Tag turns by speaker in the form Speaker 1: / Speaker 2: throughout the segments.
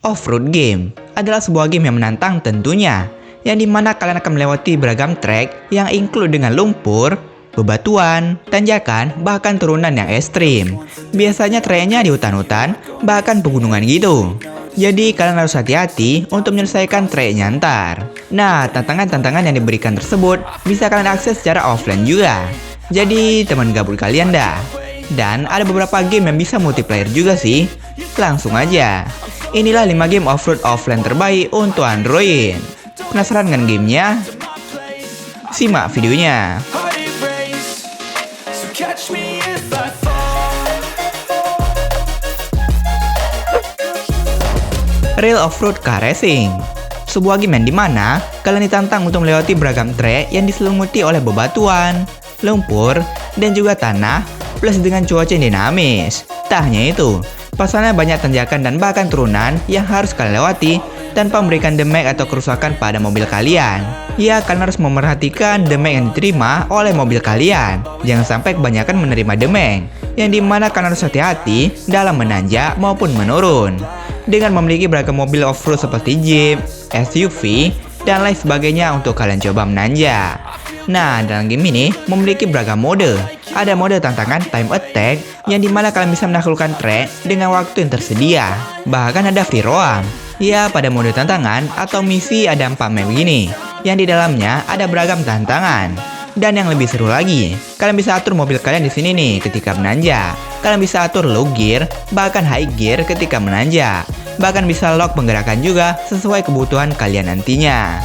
Speaker 1: Off-road game adalah sebuah game yang menantang tentunya, yang dimana kalian akan melewati beragam track yang include dengan lumpur, bebatuan, tanjakan, bahkan turunan yang ekstrim. Biasanya tracknya di hutan-hutan, bahkan pegunungan gitu. Jadi kalian harus hati-hati untuk menyelesaikan tracknya ntar. Nah, tantangan-tantangan yang diberikan tersebut bisa kalian akses secara offline juga. Jadi teman gabut kalian dah. Dan ada beberapa game yang bisa multiplayer juga sih. Langsung aja. Inilah 5 game off-road offline terbaik untuk Android. Penasaran dengan gamenya? Simak videonya. Real Off-Road Car Racing. Sebuah game yang dimana kalian ditantang untuk melewati beragam track yang diselimuti oleh bebatuan, lumpur, dan juga tanah, plus dengan cuaca yang dinamis. Tak hanya itu, pasalnya banyak tanjakan dan bahkan turunan yang harus kalian lewati tanpa memberikan damage atau kerusakan pada mobil kalian. Ya, kalian harus memperhatikan damage yang diterima oleh mobil kalian. Jangan sampai kebanyakan menerima damage, yang dimana kalian harus hati-hati dalam menanjak maupun menurun. Dengan memiliki beragam mobil off-road seperti Jeep, SUV, dan lain sebagainya untuk kalian coba menanjak. Nah, dalam game ini memiliki beragam mode. Ada mode tantangan time attack, yang dimana kalian bisa menaklukkan track dengan waktu yang tersedia. Bahkan ada free roam. Ya, pada mode tantangan atau misi ada 4 map begini, yang di dalamnya ada beragam tantangan. Dan yang lebih seru lagi, kalian bisa atur mobil kalian di sini nih ketika menanjak. Kalian bisa atur low gear, bahkan high gear ketika menanjak. Bahkan bisa lock penggerakan juga sesuai kebutuhan kalian nantinya.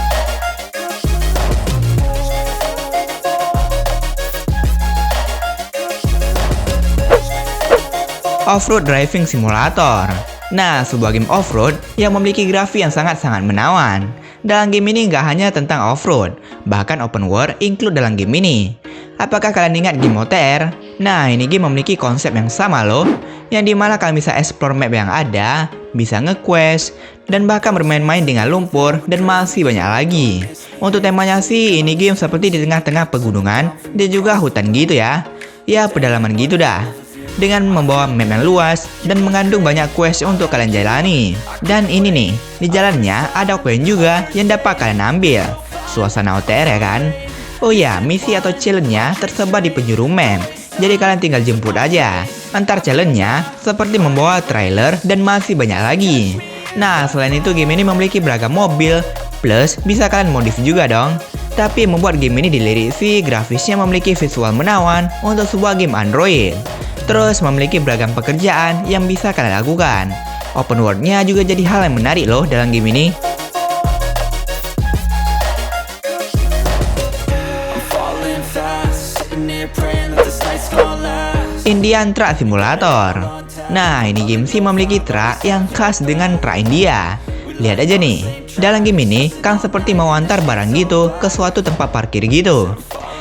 Speaker 1: Off-Road Driving Simulator. Nah, sebuah game off-road yang memiliki grafik yang sangat-sangat menawan. Dalam game ini nggak hanya tentang off-road, bahkan open world include dalam game ini. Apakah kalian ingat game OTR? Nah, ini game memiliki konsep yang sama loh, yang dimana kalian bisa explore map yang ada, bisa nge-quest, dan bahkan bermain-main dengan lumpur, dan masih banyak lagi. Untuk temanya sih, ini game seperti di tengah-tengah pegunungan, dan juga hutan gitu ya. Ya, pedalaman gitu dah. Dengan membawa map yang luas dan mengandung banyak quest untuk kalian jalani. Dan ini nih, di jalannya ada koin juga yang dapat kalian ambil. Suasana OTR ya kan? Oh ya, misi atau challenge-nya tersebar di penjuru map. Jadi kalian tinggal jemput aja. Antar challenge-nya seperti membawa trailer dan masih banyak lagi. Nah, selain itu game ini memiliki beragam mobil, plus bisa kalian modif juga dong. Tapi membuat game ini dilirisi, grafisnya memiliki visual menawan untuk sebuah game Android. Terus memiliki beragam pekerjaan yang bisa kalian lakukan. Open world-nya juga jadi hal yang menarik loh dalam game ini. Indian Truck Simulator. Nah, ini game sih memiliki truk yang khas dengan truk India. Lihat aja nih, dalam game ini kan seperti mau antar barang gitu ke suatu tempat parkir gitu.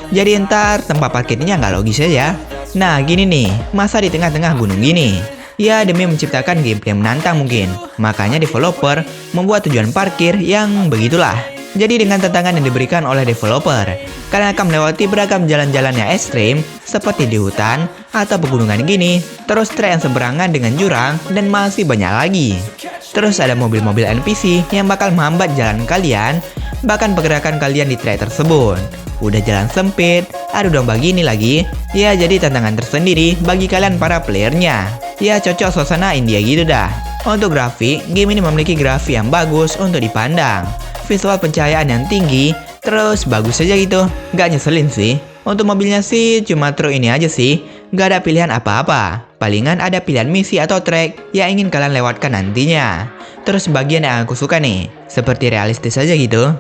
Speaker 1: Jadi ntar tempat parkirnya nggak logis aja. Nah gini nih, masa di tengah-tengah gunung gini? Ya demi menciptakan gameplay yang menantang mungkin. Makanya developer membuat tujuan parkir yang begitulah. Jadi dengan tantangan yang diberikan oleh developer, kalian akan melewati beragam jalan-jalan yang ekstrim seperti di hutan atau pegunungan gini. Terus trek yang seberangan dengan jurang dan masih banyak lagi. Terus ada mobil-mobil NPC yang bakal menghambat jalan kalian, bahkan pergerakan kalian di trek tersebut. Udah jalan sempit, ada domba gini lagi. Ya jadi tantangan tersendiri bagi kalian para playernya. Ya cocok suasana India gitu dah. Untuk grafik, game ini memiliki grafik yang bagus untuk dipandang. Visual pencahayaan yang tinggi, terus bagus aja gitu. Gak nyeselin sih. Untuk mobilnya sih cuma truk ini aja sih. Gak ada pilihan apa-apa. Palingan ada pilihan misi atau track yang ingin kalian lewatkan nantinya. Terus bagian yang aku suka nih, seperti realistis aja gitu.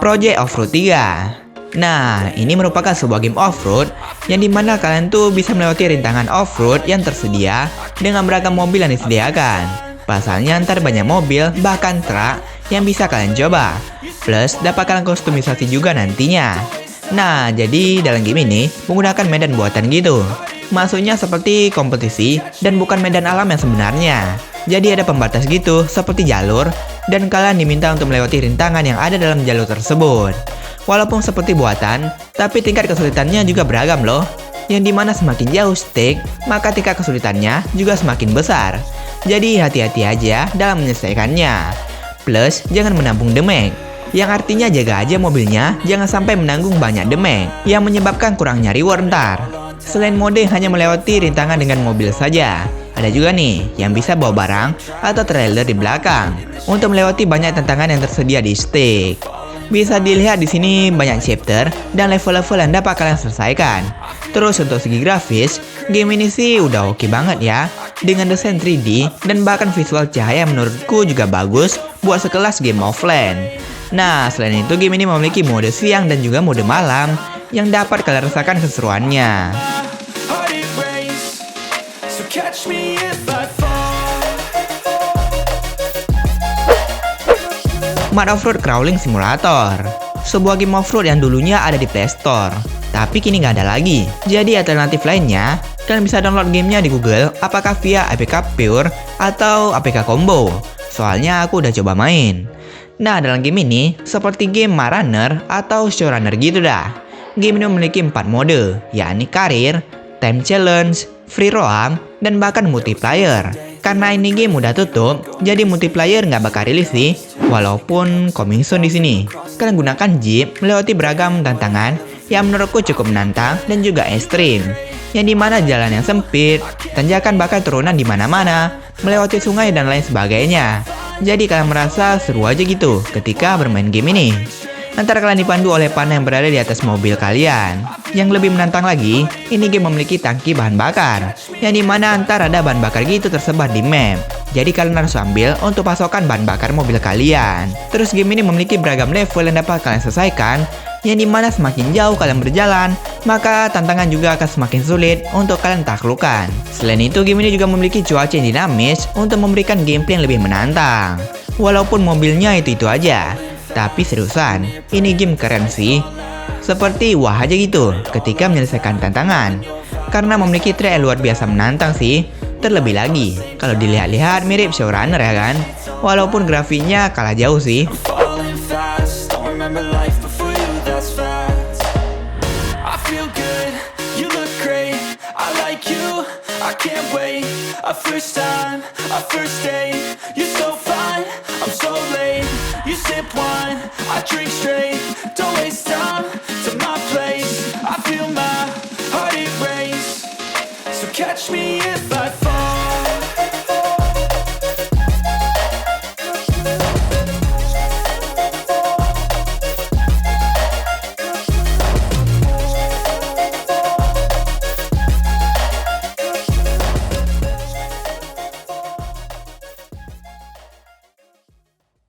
Speaker 1: Project Off-Road 3. Nah, ini merupakan sebuah game off-road yang dimana kalian tuh bisa melewati rintangan off-road yang tersedia dengan beragam mobil yang disediakan. Pasalnya ntar banyak mobil, bahkan truk yang bisa kalian coba. Plus, dapat kalian kustomisasi juga nantinya. Nah, jadi dalam game ini menggunakan medan buatan gitu. Maksudnya seperti kompetisi dan bukan medan alam yang sebenarnya. Jadi ada pembatas gitu, seperti jalur, dan kalian diminta untuk melewati rintangan yang ada dalam jalur tersebut. Walaupun seperti buatan, tapi tingkat kesulitannya juga beragam loh. Yang dimana semakin jauh stick, maka tingkat kesulitannya juga semakin besar. Jadi hati-hati aja dalam menyelesaikannya. Plus, jangan menampung damage, yang artinya jaga aja mobilnya jangan sampai menanggung banyak damage, yang menyebabkan kurangnya reward ntar. Selain mode hanya melewati rintangan dengan mobil saja, ada juga nih yang bisa bawa barang atau trailer di belakang untuk melewati banyak tantangan yang tersedia di stick. Bisa dilihat di sini banyak chapter dan level-level yang dapat kalian selesaikan. Terus untuk segi grafis, game ini sih udah oke banget ya, dengan desain 3D dan bahkan visual cahaya menurutku juga bagus buat sekelas game offline. Nah, selain itu game ini memiliki mode siang dan juga mode malam yang dapat kalian rasakan keseruannya. Mud Off-Road Crawling Simulator, sebuah game off-road yang dulunya ada di Play Store, tapi kini nggak ada lagi. Jadi alternatif lainnya, kalian bisa download gamenya di Google, apakah via APK Pure atau APK Combo. Soalnya aku udah coba main. Nah, dalam game ini, seperti game Runner atau Showrunner gitu dah. Game ini memiliki 4 mode, yakni karir, time challenge, free roam, dan bahkan multiplayer. Karena ini game udah tutup, jadi multiplayer nggak bakal rilis sih, walaupun coming soon di sini. Kalian gunakan jeep melewati beragam tantangan yang menurutku cukup menantang dan juga ekstrim. Yang dimana jalan yang sempit, tanjakan bahkan turunan di mana-mana, melewati sungai dan lain sebagainya. Jadi kalian merasa seru aja gitu ketika bermain game ini. Antara kalian dipandu oleh panah yang berada di atas mobil kalian. Yang lebih menantang lagi, ini game memiliki tangki bahan bakar, yang dimana antar ada bahan bakar gitu tersebar di map. Jadi kalian harus ambil untuk pasokan bahan bakar mobil kalian. Terus game ini memiliki beragam level yang dapat kalian selesaikan, yang dimana semakin jauh kalian berjalan, maka tantangan juga akan semakin sulit untuk kalian taklukkan. Selain itu, game ini juga memiliki cuaca yang dinamis untuk memberikan gameplay yang lebih menantang. Walaupun mobilnya itu-itu aja, tapi seriusan, ini game keren sih. Seperti wah aja gitu ketika menyelesaikan tantangan. Karena memiliki track yang luar biasa menantang sih. Terlebih lagi, kalau dilihat-lihat mirip Showrunner ya kan? Walaupun grafiknya kalah jauh sih.
Speaker 2: Catch me if I fall.